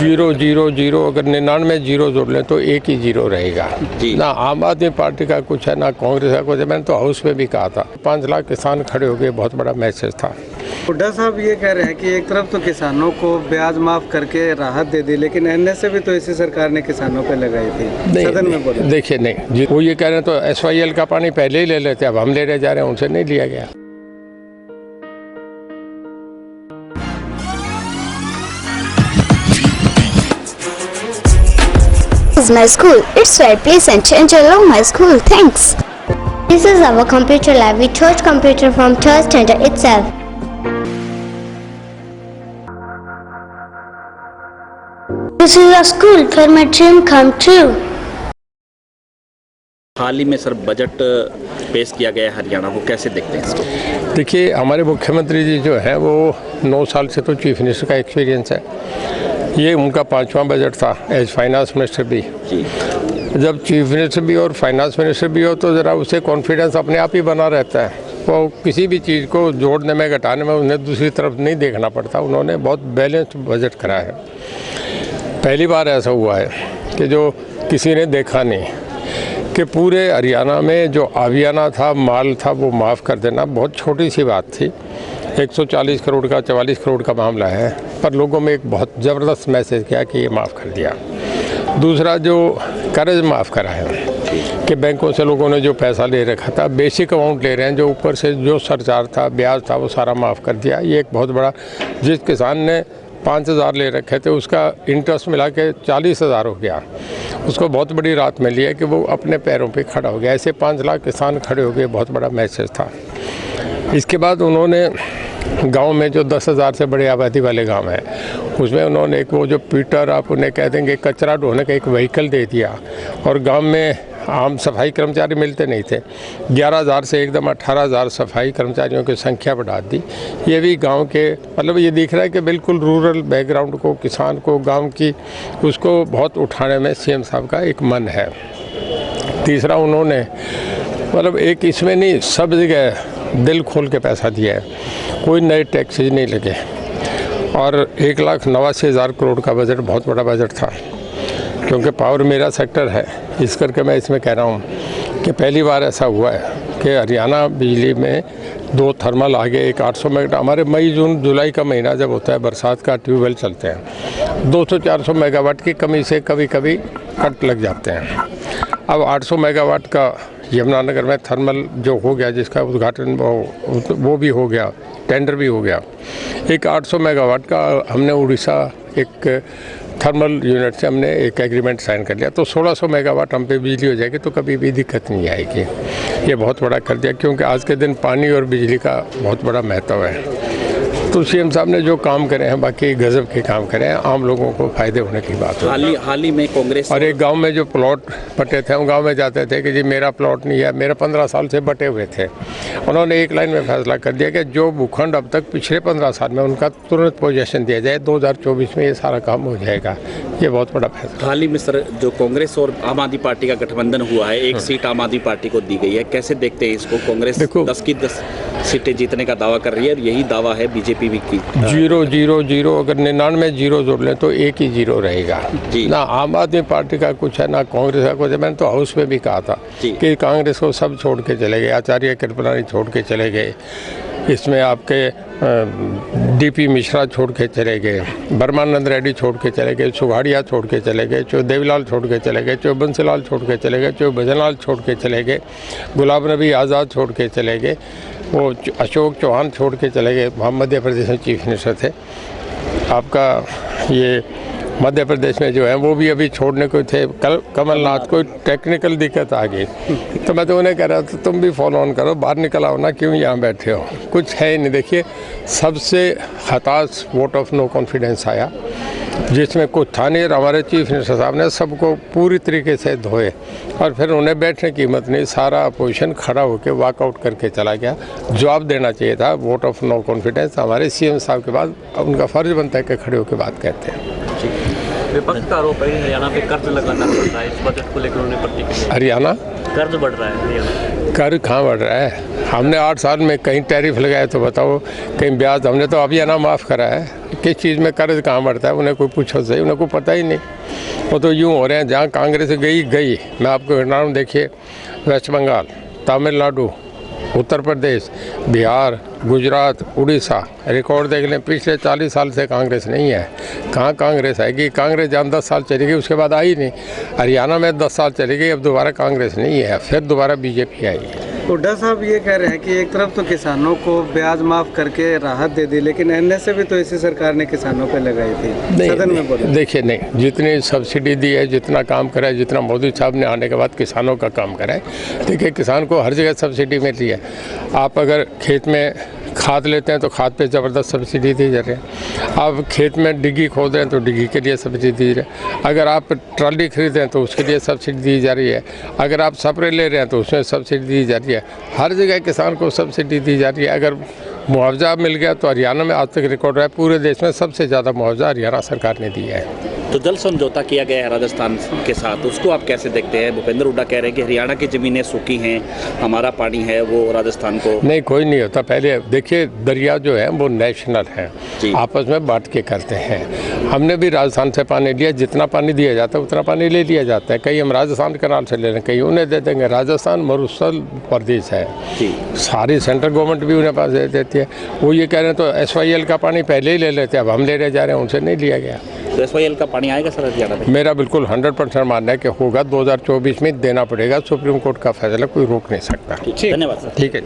Zero zero zero, अगर 99 zero जोड़ लें तो एक ही जीरो रहेगा जी। ना आम आदमी पार्टी का कुछ है, ना कांग्रेस का कुछ है। मैंने तो हाउस में भी कहा था, 5 लाख किसान खड़े हो गए, बहुत बड़ा मैसेज था। हुड्डा साहब ये कह रहे हैं कि एक तरफ तो किसानों को ब्याज माफ करके राहत दे दी, लेकिन एनएसए भी तो इसी सरकार ने किसानों पे लगाई थी, सदन में बोले। देखिए नहीं, वो ये कह रहे हैं तो SYL का पानी पहले ही ले लेते, अब हम लेने जा रहे हैं, उनसे नहीं लिया गया। This is my school. It's very pleasant and I love my school. Thanks. This is our computer lab. We taught computer from third standard itself. This is a school where my dream come true. हाल ही में sir budget पेश किया गया है हरियाणा को, कैसे देखते हैं इसको? देखिए, हमारे मुख्यमंत्री जी जो हैं वो 9 साल से तो चीफ मिनिस्टर का एक्सपीरियंस है। ये उनका 5वां बजट था एज फाइनेंस मिनिस्टर भी जी। जब चीफ मिनिस्टर भी और फाइनेंस मिनिस्टर भी हो तो ज़रा उसे कॉन्फिडेंस अपने आप ही बना रहता है। वो किसी भी चीज़ को जोड़ने में घटाने में उन्हें दूसरी तरफ नहीं देखना पड़ता। उन्होंने बहुत बैलेंस्ड बजट करा है। पहली बार ऐसा हुआ है कि जो किसी ने देखा नहीं कि पूरे हरियाणा में जो आवियाना था, माल था, वो माफ़ कर देना बहुत छोटी सी बात थी। 140 करोड़ का 44 करोड़ का मामला है, पर लोगों में एक बहुत ज़बरदस्त मैसेज किया कि ये माफ़ कर दिया। दूसरा, जो कर्ज माफ़ करा है कि बैंकों से लोगों ने जो पैसा ले रखा था, बेसिक अमाउंट ले रहे हैं, जो ऊपर से जो सरचार्ज था, ब्याज था, वो सारा माफ़ कर दिया। ये एक बहुत बड़ा, जिस किसान ने 5,000 ले रखे थे उसका इंटरेस्ट मिला के 40,000 हो गया। उसको बहुत बड़ी राहत मिली है कि वो अपने पैरों पे खड़ा हो गया। ऐसे 5 लाख किसान खड़े हो गए, बहुत बड़ा मैसेज था। इसके बाद उन्होंने गांव में जो 10,000 से बड़े आबादी वाले गांव हैं, उसमें उन्होंने एक वो जो पीटर, आप उन्हें कह देंगे, कचरा ढोने का एक व्हीकल दे दिया। और गांव में आम सफाई कर्मचारी मिलते नहीं थे, 11,000 से एकदम 18,000 सफाई कर्मचारियों की संख्या बढ़ा दी। ये भी गांव के, मतलब ये दिख रहा है कि बिल्कुल रूरल बैकग्राउंड को, किसान को, गांव की, उसको बहुत उठाने में सीएम साहब का एक मन है। तीसरा, उन्होंने मतलब एक इसमें नहीं, सब जगह दिल खोल के पैसा दिया है, कोई नए टैक्सेज नहीं लगे। और 1,89,000 करोड़ का बजट बहुत बड़ा बजट था। क्योंकि पावर मेरा सेक्टर है, इस करके मैं इसमें कह रहा हूँ कि पहली बार ऐसा हुआ है कि हरियाणा बिजली में 2 थर्मल आ गए, एक 800 मेगावाट। हमारे मई, जून, जुलाई का महीना जब होता है, बरसात का, ट्यूबवेल चलते हैं, 200-400 मेगावाट की कमी से कभी कभी कट लग जाते हैं। अब 800 मेगावाट का यमुनानगर में थर्मल जो हो गया, जिसका उद्घाटन वो भी हो गया, टेंडर भी हो गया। एक 800 मेगावाट का हमने उड़ीसा एक थर्मल यूनिट से हमने एक एग्रीमेंट साइन कर लिया, तो 1600 मेगावाट हम पे बिजली हो जाएगी, तो कभी भी दिक्कत नहीं आएगी। ये बहुत बड़ा कर दिया, क्योंकि आज के दिन पानी और बिजली का बहुत बड़ा महत्व है। तो सीएम साहब ने जो काम करे हैं, बाकी गजब के काम करे हैं, आम लोगों को फायदे होने की बात है। हाल ही में कांग्रेस और एक गांव में जो प्लॉट बटे थे, उन गांव में जाते थे कि जी मेरा प्लॉट नहीं है, मेरा 15 साल से बटे हुए थे। उन्होंने एक लाइन में फैसला कर दिया कि जो भूखंड अब तक पिछले 15 साल में, उनका तुरंत पोजीशन दिया जाए। 2024 में ये सारा काम हो जाएगा। ये बहुत बड़ा फैसला। हाल ही में सर जो कांग्रेस और आम आदमी पार्टी का गठबंधन हुआ है, एक सीट आम आदमी पार्टी को दी गई है, कैसे देखते हैं इसको? कांग्रेस 10 की 10 सीटें जीतने का दावा कर रही है, और यही दावा है बीजेपी भी की। जीरो जीरो जीरो, अगर 99 जीरो जोड़ लें तो एक ही जीरो रहेगा जी। ना आम आदमी पार्टी का कुछ है, ना कांग्रेस का कुछ है। मैंने तो हाउस में भी कहा था कि कांग्रेस को सब छोड़ के चले गए, आचार्य कृपलानी छोड़ के चले गए, इसमें आपके DP मिश्रा छोड़ के चले गए, ब्रह्मानंद रेड्डी छोड़ के चले गए, सुघाड़िया छोड़ के चले गए, चो देवीलाल छोड़ के चले गए, चो बंसीलाल छोड़ के चले गए, चो भजनलाल छोड़ के चले गए, गुलाब नबी आज़ाद छोड़ के चले गए, वो अशोक चौहान छोड़ के चले गए, मध्य प्रदेश में चीफ मिनिस्टर थे। आपका ये मध्य प्रदेश में जो है वो भी अभी छोड़ने को थे, कमलनाथ को टेक्निकल दिक्कत आ गई, तो मैं तो उन्हें कह रहा था तुम भी फॉलो ऑन करो, बाहर निकल आओ ना, क्यों यहाँ बैठे हो, कुछ है नहीं। देखिए, सबसे हताश वोट ऑफ नो कॉन्फिडेंस आया, जिसमें कुछ था नहीं। हमारे चीफ मिनिस्टर साहब ने सबको पूरी तरीके से धोए, और फिर उन्हें बैठने की हिम्मत नहीं, सारा अपोजिशन खड़ा होकर वॉकआउट करके चला गया। जवाब देना चाहिए था, वोट ऑफ नो कॉन्फिडेंस हमारे सीएम साहब के बाद उनका फर्ज बनता है कि खड़े होकर बात कहते हैं। विपक्ष का आरोप है हरियाणा पे कर्ज लगाना पड़ता है, इस बजट को लेकर उन्होंने प्रतिक्रिया। हरियाणा कर्ज बढ़ रहा है हरियाणा। कर्ज कहाँ बढ़ रहा है? हमने 8 साल में कहीं टैरिफ लगाए तो बताओ, कहीं ब्याज, हमने तो अभी ना माफ़ करा है, किस चीज़ में कर्ज कहाँ बढ़ता है उन्हें कोई पूछो सही, उन्हें कोई पता ही नहीं। वो तो यूँ हो रहे हैं, जहाँ कांग्रेस गई। मैं आपको नाम देखिए, वेस्ट बंगाल, तमिलनाडु, उत्तर प्रदेश, बिहार, गुजरात, उड़ीसा, रिकॉर्ड देख लें, पिछले 40 साल से कांग्रेस नहीं है। कहाँ कांग्रेस आएगी? कांग्रेस जहाँ 10 साल चली गई उसके बाद आई नहीं। हरियाणा में 10 साल चली गई, अब दोबारा कांग्रेस नहीं है, फिर दोबारा बीजेपी आई। हुड्डा साहब ये कह रहे हैं कि एक तरफ तो किसानों को ब्याज माफ करके राहत दे दी, लेकिन एनएसए भी तो इसी सरकार ने किसानों पे लगाई थी। सदन में बोले, देखिए नहीं, जितनी सब्सिडी दी है, जितना काम करा है, जितना मोदी साहब ने आने के बाद किसानों का काम करा है, देखिए किसान को हर जगह सब्सिडी मिली है। आप अगर खेत में खाद लेते हैं तो खाद पे ज़बरदस्त सब्सिडी दी जा रही है। आप खेत में डिग्गी खोद रहे हैं तो डिग्गी के लिए सब्सिडी दी जा रही है। अगर आप ट्रॉली खरीद रहे हैं तो उसके लिए सब्सिडी दी जा रही है। अगर आप स्प्रे ले रहे हैं तो उसमें सब्सिडी दी जा रही है। हर जगह किसान को सब्सिडी दी जा रही है। अगर मुआवजा मिल गया तो हरियाणा में आज तक रिकॉर्ड है, पूरे देश में सबसे ज़्यादा मुआवजा हरियाणा सरकार ने दिया है। तो जल समझौता किया गया है राजस्थान के साथ, उसको आप कैसे देखते हैं? भूपेंद्र हुड्डा कह रहे हैं कि हरियाणा की ज़मीनें सूखी हैं, हमारा पानी है वो राजस्थान को। नहीं, कोई नहीं होता। पहले देखिए, दरिया जो है वो नेशनल है, आपस में बांट के करते हैं। हमने भी राजस्थान से पानी लिया, जितना पानी दिया जाता है उतना पानी ले लिया जाता है। कहीं हम राजस्थान कनाल से ले रहे हैं, कहीं उन्हें दे देंगे। राजस्थान मरुस्थल प्रदेश है, सारी सेंट्रल गवर्नमेंट भी उन्हें पास दे देती है। वो ये कह रहे हैं तो SYL का पानी पहले ही ले लेते हैं, अब हम ले रहे जा रहे हैं, उनसे नहीं लिया गया। तो SYL का पानी आएगा सर हरियाणा में? मेरा बिल्कुल 100% मानना है कि होगा। 2024 में देना पड़ेगा। सुप्रीम कोर्ट का फैसला कोई रोक नहीं सकता। धन्यवाद सर। ठीक है।